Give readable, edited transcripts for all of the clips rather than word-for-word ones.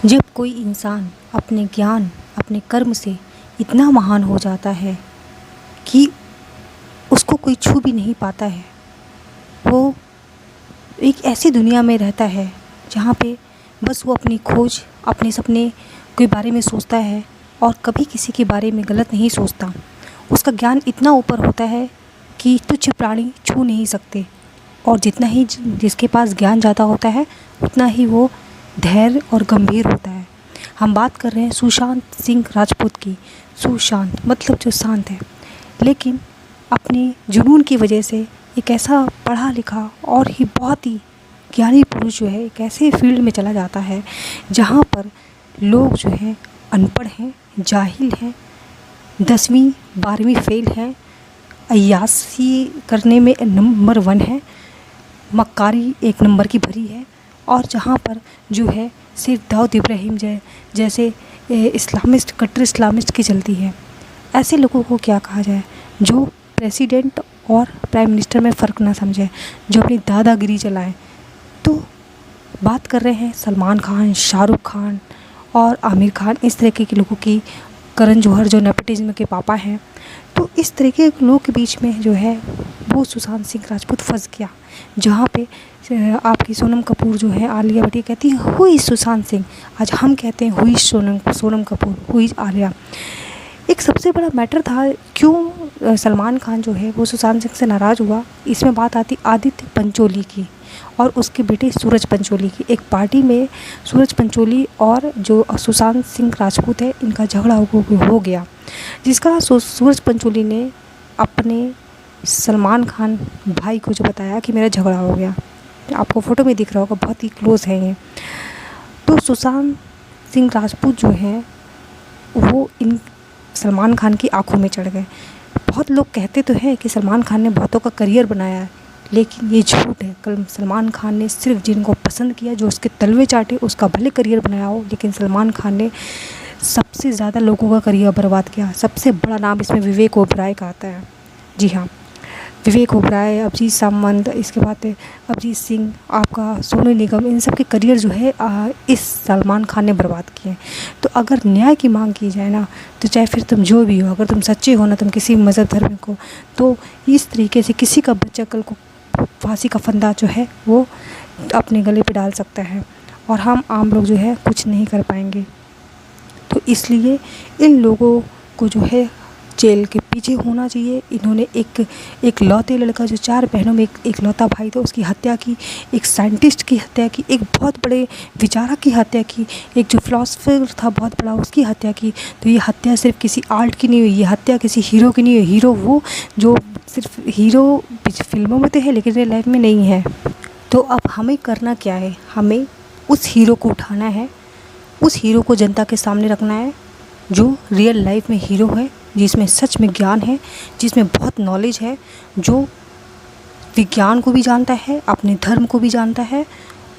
जब कोई इंसान अपने ज्ञान, अपने कर्म से इतना महान हो जाता है कि उसको कोई छू भी नहीं पाता है, वो एक ऐसी दुनिया में रहता है जहाँ पे बस वो अपनी खोज, अपने सपने के बारे में सोचता है और कभी किसी के बारे में गलत नहीं सोचता। उसका ज्ञान इतना ऊपर होता है कि तुच्छ प्राणी छू नहीं सकते, और जितना ही जिसके पास ज्ञान ज़्यादा होता है उतना ही वो धैर्य और गंभीर होता है। हम बात कर रहे हैं सुशांत सिंह राजपूत की। सुशांत मतलब जो शांत है, लेकिन अपने जुनून की वजह से एक ऐसा पढ़ा लिखा और ही बहुत ही ज्ञानी पुरुष जो है एक ऐसे फील्ड में चला जाता है जहाँ पर लोग जो हैं अनपढ़ हैं, जाहिल हैं, 10वीं 12वीं फेल हैं, अय्यासी करने में नंबर 1 है, मक्कारी 1 नंबर की भरी है, और जहाँ पर जो है सिर्फ दाऊद इब्राहिम जैसे इस्लामिस्ट, कट्टर इस्लामिस्ट की चलती है। ऐसे लोगों को क्या कहा जाए जो प्रेसिडेंट और प्राइम मिनिस्टर में फ़र्क ना समझे, जो अपनी दादागिरी चलाएं। तो बात कर रहे हैं सलमान खान, शाहरुख खान और आमिर खान, इस तरीके के लोगों की। करण जौहर जो नेपोटिज्म के पापा हैं। तो इस तरीके के लोग के बीच में जो है वो सुशांत सिंह राजपूत फंस गया, जहाँ पे आपकी सोनम कपूर जो है, आलिया भट्ट कहती है हु इज़ सुशांत सिंह, आज हम कहते हैं who is Sonam Kapoor, who is Alia. एक सबसे बड़ा मैटर था क्यों सलमान खान जो है वो सुशांत सिंह से नाराज़ हुआ। इसमें बात आती आदित्य पंचोली की और उसके बेटे सूरज पंचोली की। एक पार्टी में सूरज पंचोली और जो सुशांत सिंह राजपूत है इनका झगड़ा हो गया, जिसका सूरज पंचोली ने अपने सलमान खान भाई को जो बताया कि मेरा झगड़ा हो गया। आपको फ़ोटो में दिख रहा होगा, बहुत ही क्लोज़ है ये। तो सुशांत सिंह राजपूत जो हैं वो इन सलमान खान की आंखों में चढ़ गए। बहुत लोग कहते तो हैं कि सलमान खान ने बहुतों का करियर बनाया है, लेकिन ये झूठ है। कल सलमान खान ने सिर्फ जिनको पसंद किया, जो उसके तलवे चाटे, उसका भले करियर बनाया हो, लेकिन सलमान खान ने सबसे ज़्यादा लोगों का करियर बर्बाद किया। सबसे बड़ा नाम इसमें विवेक ओबराय का आता है। जी हाँ, विवेक ओबराय, अभिजीत सामंत, इसके बाद अरिजीत सिंह, आपका सोनू निगम, इन सब के करियर जो है इस सलमान खान ने बर्बाद किए। तो अगर न्याय की मांग की जाए ना, तो चाहे फिर तुम जो भी हो, अगर तुम सच्चे हो ना, तुम किसी मज़हब धर्म को, तो इस तरीके से किसी का बच्चा कल को फांसी का फंदा जो है वो अपने गले पे डाल सकता है, और हम आम लोग जो है कुछ नहीं कर पाएंगे। तो इसलिए इन लोगों को जो है जेल के पीछे होना चाहिए। इन्होंने एक लौते लड़का जो 4 बहनों में एक लौता भाई था, उसकी हत्या की, एक साइंटिस्ट की हत्या की, एक बहुत बड़े विचारक की हत्या की, एक जो फिलोसफर था बहुत बड़ा उसकी हत्या की। तो ये हत्या सिर्फ किसी आर्ट की नहीं हुई, ये हत्या किसी हीरो की नहीं हुई। हीरो वो जो सिर्फ हीरो फिल्मों में तो है लेकिन रियल लाइफ में नहीं है। तो अब हमें करना क्या है, हमें उस हीरो को उठाना है, उस हीरो को जनता के सामने रखना है जो रियल लाइफ में हीरो है, जिसमें सच में ज्ञान है, जिसमें बहुत नॉलेज है, जो विज्ञान को भी जानता है, अपने धर्म को भी जानता है,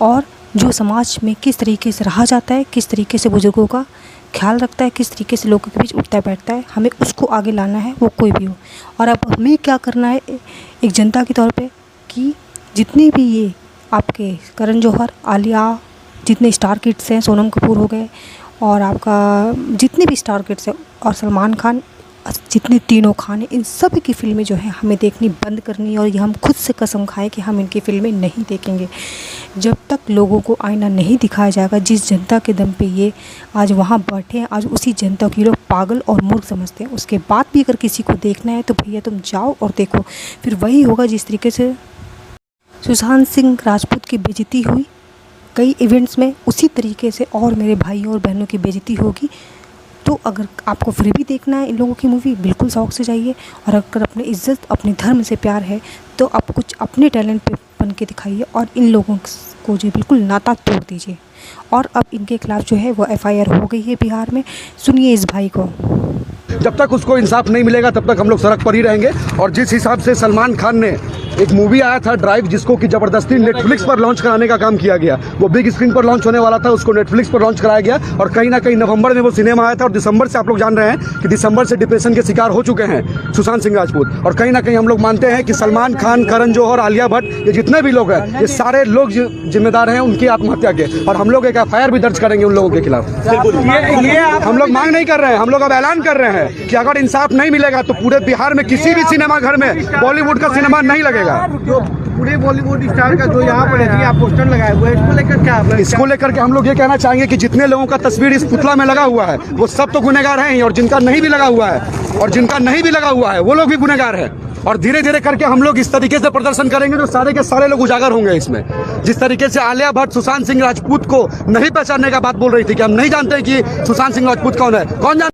और जो समाज में किस तरीके से रहा जाता है, किस तरीके से बुजुर्गों का ख्याल रखता है, किस तरीके से लोगों के बीच उठता बैठता है, हमें उसको आगे लाना है, वो कोई भी हो। और अब हमें क्या करना है एक जनता के तौर पे, कि जितने भी ये आपके करण जौहर, आलिया, जितने स्टार किड्स हैं, सोनम कपूर हो गए, और आपका जितने भी स्टार किड्स हैं, और सलमान खान, जितने तीनों खान हैं, इन सब की फ़िल्में जो हैं हमें देखनी बंद करनी है। और ये हम खुद से कसम खाएं कि हम इनकी फ़िल्में नहीं देखेंगे जब तक लोगों को आईना नहीं दिखाया जाएगा। जिस जनता के दम पे ये आज वहाँ बैठे हैं, आज उसी जनता को लोग पागल और मूर्ख समझते हैं। उसके बाद भी अगर किसी को देखना है तो भैया तुम जाओ और देखो, फिर वही होगा जिस तरीके से सुशांत सिंह राजपूत की बेइज्जती हुई कई इवेंट्स में, उसी तरीके से और मेरे भाइयों और बहनों की बेइज्जती होगी। तो अगर आपको फिर भी देखना है इन लोगों की मूवी, बिल्कुल शौक़ से जाइए। और अगर अपनी इज़्ज़त, अपने धर्म से प्यार है तो आप कुछ अपने टैलेंट पे बन के दिखाइए, और इन लोगों को जो बिल्कुल नाता तोड़ दीजिए। और अब इनके खिलाफ़ जो है वो FIR हो गई है बिहार में। सुनिए इस भाई को। जब तक उसको इंसाफ नहीं मिलेगा तब तक हम लोग सड़क पर ही रहेंगे। और जिस हिसाब से सलमान खान ने एक मूवी आया था ड्राइव, जिसको कि ज़बरदस्ती नेटफ्लिक्स पर लॉन्च कराने का काम किया गया, वो बिग स्क्रीन पर लॉन्च होने वाला था, उसको नेटफ्लिक्स पर लॉन्च कराया गया और कहीं ना कहीं नवंबर में वो सिनेमा आया था और दिसंबर से आप लोग जान रहे हैं कि दिसंबर से डिप्रेशन के शिकार हो चुके हैं सुशांत सिंह राजपूत। और कहीं ना कहीं हम लोग मानते हैं कि सलमान खान, करण जौहर, आलिया भट्ट, ये जितने भी लोग हैं, ये सारे लोग जिम्मेदार हैं उनकी आत्महत्या के। और हम लोग एक FIR भी दर्ज करेंगे उन लोगों के खिलाफ। हम लोग मांग नहीं कर रहे हैं, हम लोग अब ऐलान कर रहे हैं कि अगर इंसाफ नहीं मिलेगा तो पूरे बिहार में किसी भी सिनेमा घर में बॉलीवुड का सिनेमा नहीं लगेगा। पूरे बॉलीवुड स्टार का जो यहाँ पर है आप पोस्टर लगाए हुए हैं, इसको लेकर क्या आप इसको लेकर के हम लोग ये कहना चाहेंगे कि जितने लोगों का तस्वीर इस पुतला में लगा हुआ है वो सब तो गुनहगार हैं ही, और जिनका नहीं भी लगा हुआ है वो लोग भी गुनहगार हैं। और धीरे धीरे करके हम लोग इस तरीके से प्रदर्शन करेंगे तो सारे के सारे लोग उजागर होंगे इसमें। जिस तरीके से आलिया भट्ट सुशांत सिंह राजपूत को नहीं पहचानने का बात बोल रही थी कि हम नहीं जानते कि सुशांत सिंह राजपूत कौन है, कौन